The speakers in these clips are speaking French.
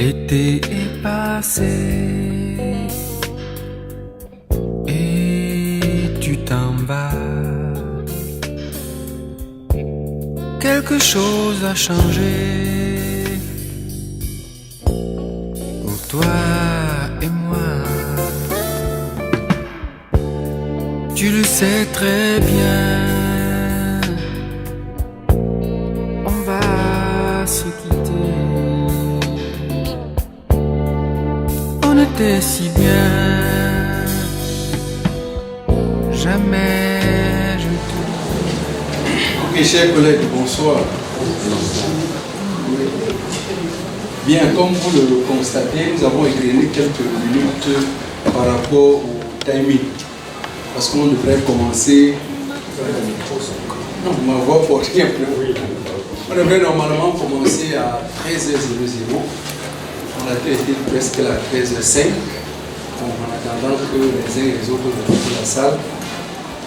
L'été est passé et tu t'en vas. Quelque chose a changé pour toi et moi. Tu le sais très bien, on va se quitter. On était si bien, jamais je te... Mes chers collègues, bonsoir. Bien, comme vous le constatez, nous avons égrené quelques minutes par rapport au timing. Parce qu'on devrait commencer... Non, ma voix porte un peu. On devrait normalement commencer à 13h00. On a été presque à 13h05. Donc, en attendant que les uns et les autres retrouvent la salle,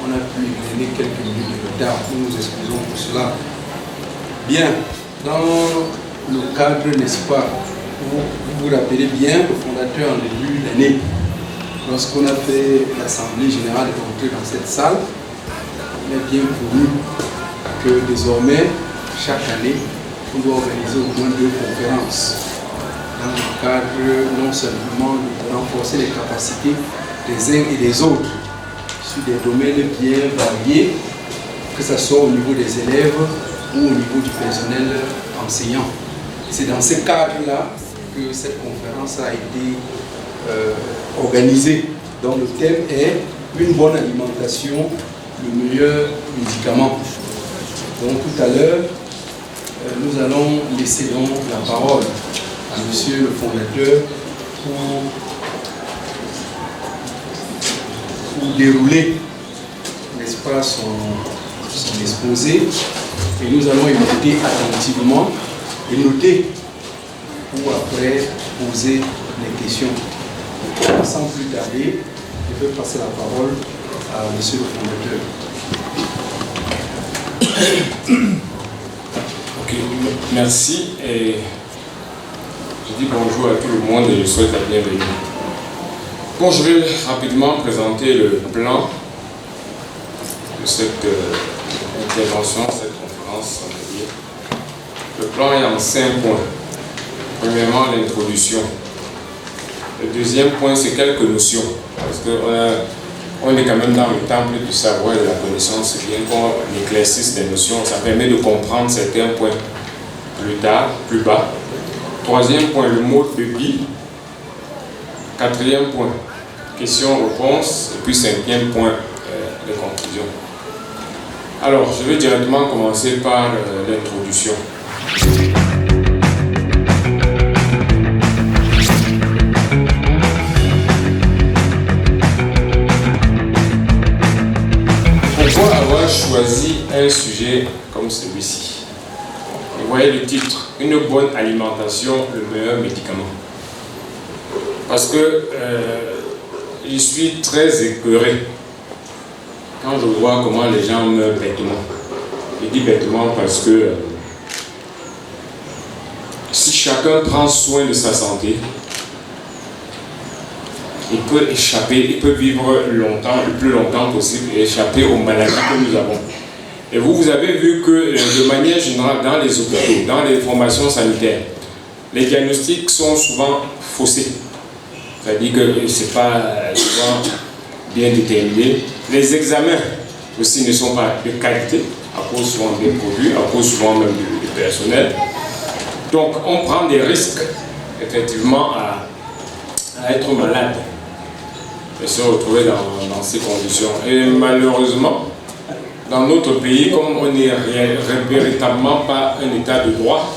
on a pu égrener quelques minutes de retard. Nous nous excusons pour cela. Bien, dans le cadre, n'est-ce pas, vous vous rappelez bien, le fondateur en début d'année, lorsqu'on a fait l'Assemblée générale de rentrer dans cette salle, il est bien connu que désormais, chaque année, on doit organiser au moins 2 conférences dans le cadre non seulement de renforcer les capacités des uns et des autres sur des domaines bien variés, que ce soit au niveau des élèves ou au niveau du personnel enseignant. C'est dans ce cadre-là que cette conférence a été organisée. Donc le thème est une bonne alimentation, le meilleur médicament. Donc tout à l'heure, nous allons laisser donc la parole à monsieur le fondateur pour dérouler, n'est-ce pas, son exposé. Et nous allons écouter attentivement et noter pour après poser les questions. Sans plus tarder, je vais passer la parole à monsieur le fondateur. Ok, merci et je dis bonjour à tout le monde et je souhaite la bienvenue. Bon, je vais rapidement présenter le plan de cette intervention, cette conférence. Le plan est en 5 points. Premièrement, l'introduction. Le deuxième point, c'est quelques notions. Parce qu'on est quand même dans le temple du savoir et de la connaissance. C'est bien qu'on éclaircisse des notions. Ça permet de comprendre certains points plus tard, plus bas. Troisième point, le mode de vie. Quatrième point, questions-réponses. Et puis cinquième point, les conclusions. Alors, je vais directement commencer par l'introduction. Pourquoi avoir choisi un sujet comme celui-ci? Vous voyez le titre, une bonne alimentation, le meilleur médicament. Parce que je suis très écœuré quand je vois comment les gens meurent bêtement. Je dis bêtement parce que si chacun prend soin de sa santé, il peut échapper, il peut vivre longtemps, le plus longtemps possible et échapper aux maladies que nous avons. Et vous avez vu que de manière générale, dans les hôpitaux, dans les formations sanitaires, les diagnostics sont souvent faussés. C'est-à-dire que ce n'est pas souvent bien déterminé. Les examens aussi ne sont pas de qualité, à cause souvent des produits, à cause souvent même du personnel. Donc on prend des risques, effectivement, à être malade et se retrouver dans ces conditions. Et malheureusement, dans notre pays, comme on n'est véritablement pas un état de droit,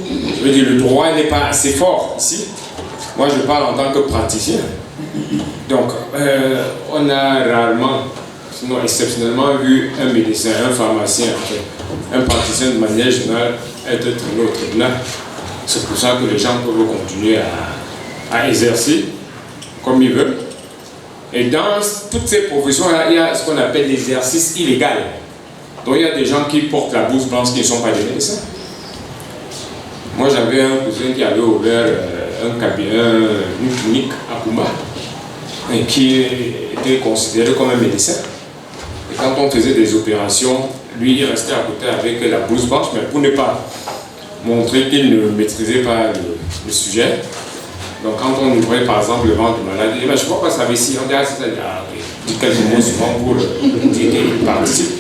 je veux dire, le droit n'est pas assez fort ici. Moi, je parle en tant que praticien. Donc, on a rarement, sinon exceptionnellement, vu un médecin, un pharmacien, un praticien de manière générale être traîné au tribunal. C'est pour ça que les gens peuvent continuer à exercer comme ils veulent. Et dans toutes ces professions-là, il y a ce qu'on appelle l'exercice illégal. Donc, il y a des gens qui portent la blouse blanche qui ne sont pas des médecins. Moi, j'avais un cousin qui avait ouvert une clinique à Kumba, qui était considéré comme un médecin. Et quand on faisait des opérations, lui, il restait à côté avec la blouse blanche, mais pour ne pas montrer qu'il ne maîtrisait pas le sujet. Donc quand on ouvrait par exemple le ventre du malade, il dit, je ne vois pas ça ici, on dit, ah, c'est ça, dit quelques mots souvent pour dire qu'il participe.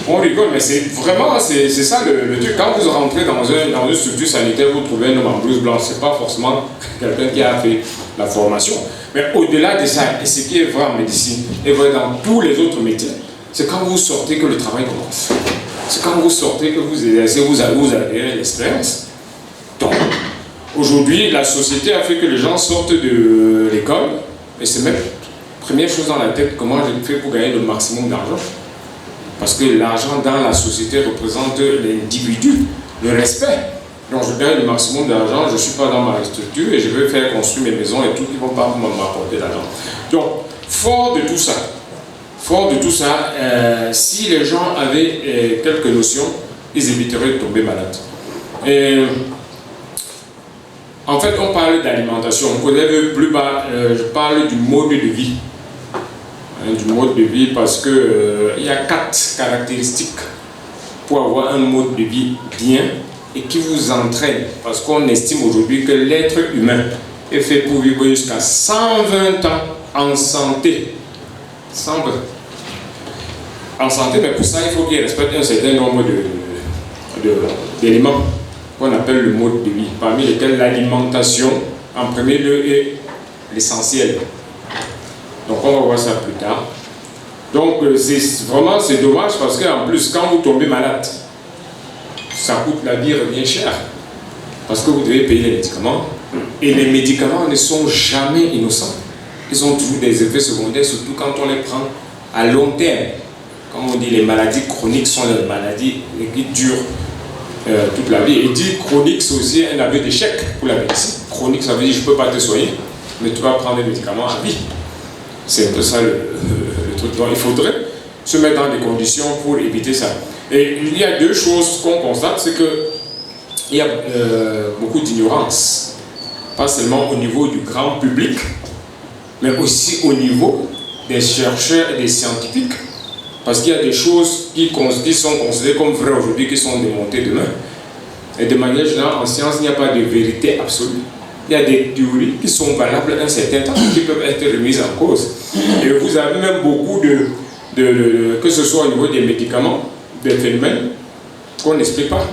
On rigole, mais c'est vraiment, c'est ça le truc. Quand vous rentrez dans une structure sanitaire, vous trouvez un homme en blouse blanche, ce n'est pas forcément quelqu'un qui a fait la formation. Mais au-delà de ça, et ce qui est vrai en médecine, et vrai dans tous les autres métiers, c'est quand vous sortez que le travail commence. C'est quand vous sortez que vous exercez, vous avez l'expérience. Donc, aujourd'hui, la société a fait que les gens sortent de l'école, et c'est même première chose dans la tête, comment je fais pour gagner le maximum d'argent. Parce que l'argent dans la société représente l'individu, le respect. Donc je gagne le maximum d'argent, je ne suis pas dans ma structure et je vais faire construire mes maisons et tout qui ne vont pas m'apporter d'argent. Donc, fort de tout ça, si les gens avaient quelques notions, ils éviteraient de tomber malades. Et, en fait, on parle d'alimentation. On connaît plus bas, je parle du mode de vie. Du mode de vie parce que il y a 4 caractéristiques pour avoir un mode de vie bien et qui vous entraîne. Parce qu'on estime aujourd'hui que l'être humain est fait pour vivre jusqu'à 120 ans en santé. 120. En santé, mais pour ça, il faut qu'il respecte un certain nombre d'éléments qu'on appelle le mode de vie, parmi lesquels l'alimentation, en premier lieu, est l'essentiel. Donc on va voir ça plus tard. Donc c'est dommage parce qu'en plus, quand vous tombez malade, ça coûte, la vie revient cher. Parce que vous devez payer les médicaments. Et les médicaments ne sont jamais innocents. Ils ont toujours des effets secondaires, surtout quand on les prend à long terme. Comme on dit, les maladies chroniques sont les maladies qui durent toute la vie. Et dire chronique, c'est aussi un aveu d'échec pour la médecine. Chronique, ça veut dire je ne peux pas te soigner, mais tu vas prendre des médicaments à vie. C'est un peu ça le truc. Donc il faudrait se mettre dans des conditions pour éviter ça. Et il y a 2 choses qu'on constate, c'est qu'il y a beaucoup d'ignorance. Pas seulement au niveau du grand public, mais aussi au niveau des chercheurs et des scientifiques. Parce qu'il y a des choses qui sont considérées comme vraies aujourd'hui, qui sont démontées demain. Et de manière générale, en science, il n'y a pas de vérité absolue. Il y a des théories qui sont valables un certain temps, qui peuvent être remises en cause. Et vous avez même beaucoup que ce soit au niveau des médicaments, des phénomènes qu'on n'explique pas.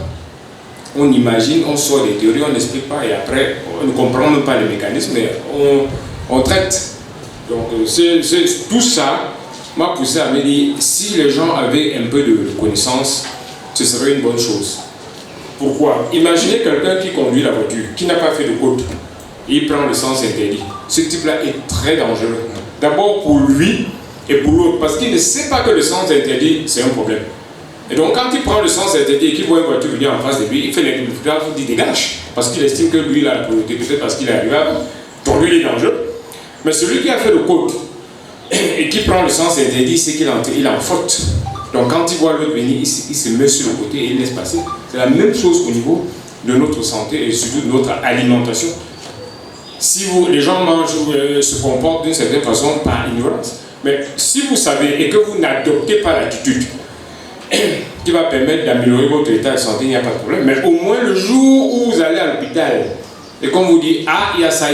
On imagine, on sort des théories, on n'explique pas, et après, on ne comprend même pas les mécanismes, mais on traite. Donc, tout ça m'a poussé à me dire, si les gens avaient un peu de connaissance, ce serait une bonne chose. Pourquoi? Imaginez quelqu'un qui conduit la voiture, qui n'a pas fait de code, il prend le sens interdit. Ce type-là est très dangereux. D'abord pour lui et pour l'autre, parce qu'il ne sait pas que le sens interdit, c'est un problème. Et donc quand il prend le sens interdit et qu'il voit une voiture venir en face de lui, il fait l'individuel, il dit dégage, parce qu'il estime que lui il a la priorité, peut-être parce qu'il est arrivé avant. Donc lui il est dangereux. Mais celui qui a fait le code et qui prend le sens interdit, c'est qu'il est en faute. Donc quand il voit l'autre venir, il se met sur le côté et il laisse passer. C'est la même chose au niveau de notre santé et surtout de notre alimentation. Si les gens mangent, se comportent d'une certaine façon par ignorance, mais si vous savez et que vous n'adoptez pas l'attitude qui va permettre d'améliorer votre état de santé, il n'y a pas de problème. Mais au moins le jour où vous allez à l'hôpital et qu'on vous dit « Ah, il y a ça »,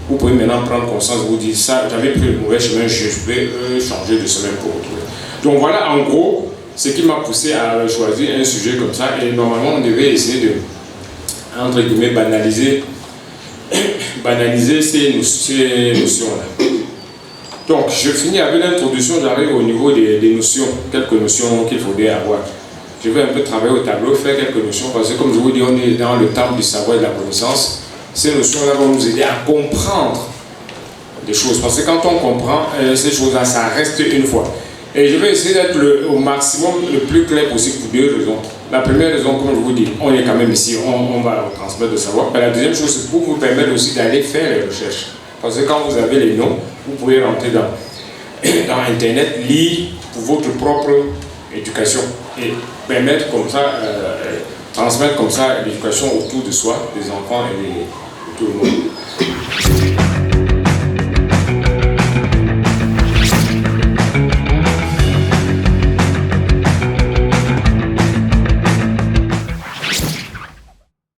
vous pouvez maintenant prendre conscience, vous dire « Ça, j'avais pris le mauvais chemin, je vais changer de chemin pour retrouver ». Donc voilà en gros ce qui m'a poussé à choisir un sujet comme ça. Et normalement on devait essayer de, entre guillemets, banaliser ces notions-là. Donc je finis avec l'introduction, j'arrive au niveau des notions, quelques notions qu'il faudrait avoir. Je vais un peu travailler au tableau, faire quelques notions, parce que comme je vous dis, on est dans le temps du savoir et de la connaissance. Ces notions-là vont nous aider à comprendre des choses, parce que quand on comprend ces choses-là, ça reste une fois. Et je vais essayer d'être au maximum le plus clair possible pour 2 raisons. La première raison, comme je vous dis, on est quand même ici, on va transmettre le savoir. Mais la deuxième chose, c'est pour vous permettre aussi d'aller faire les recherches. Parce que quand vous avez les noms, vous pouvez rentrer dans Internet, lire pour votre propre éducation et permettre comme ça, transmettre comme ça l'éducation autour de soi, des enfants et tout le monde.